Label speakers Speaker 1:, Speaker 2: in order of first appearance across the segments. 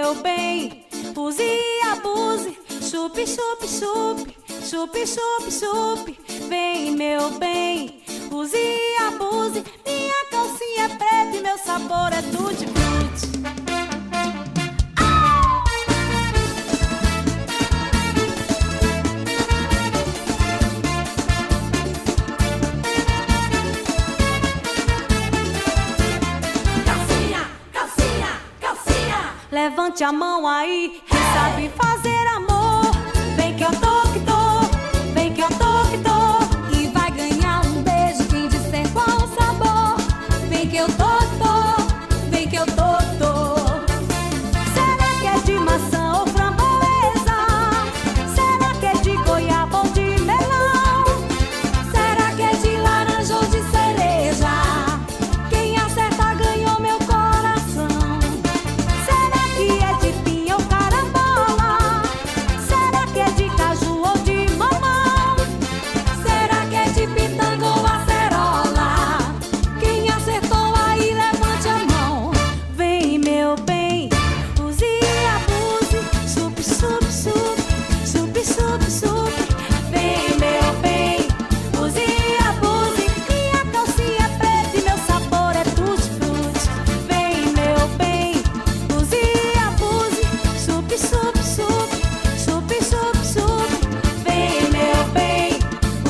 Speaker 1: meu bem, use e abuse. Chupe, chupe, chupe, chupe, chupe, chupe. Vem, meu bem, use e abuse. Minha calcinha é preta e meu sabor é tutti frutti. Levante a mão aí, quem sabe fazer amor. Vem que eu tô que tô, vem que eu tô que tô. E vai ganhar um beijo quem disser qual o sabor. Vem que eu tô que tô, vem que eu tô que tô. Será que é de maçã ou framboesa? Será que é de goiaba ou de melão? Será que é de laranja ou de cereja? Quem acertar ganhou meu coração. É de pinha ou carambola? Será que é de caju ou de mamão? Será que é de pitanga ou acerola? Quem acertou aí levante a mão. Vem, meu bem, use e abuse. Chupe, chupe, chupe, chupe, chupe, chupe. Vem, meu bem, use e abuse. Minha calcinha é preta e meu sabor é tutti frutti. Vem, meu bem, use e abuse. Chupe, chupe, chupe, chupe, chupe, chupe. Vem, meu bem,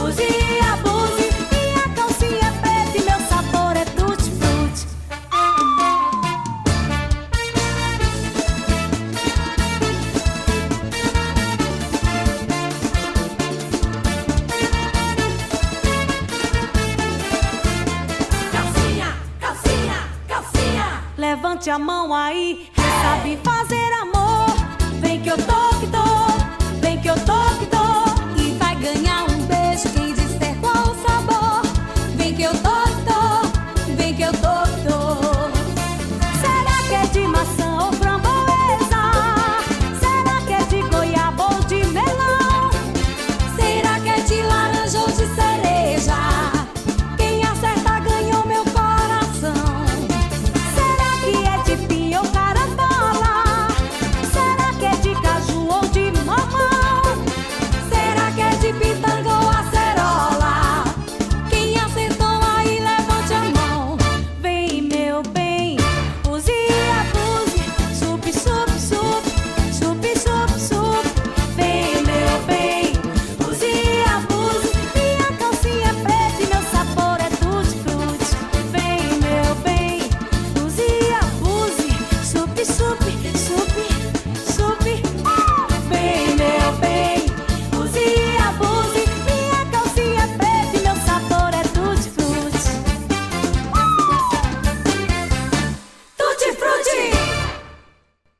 Speaker 1: use e abuse. Minha calcinha é preta e meu sabor é tutti frutti. Calcinha, calcinha, calcinha. Levante a mão aí, quem sabe fazer amor. Vem que eu tô que tô, vem que eu tô que tô.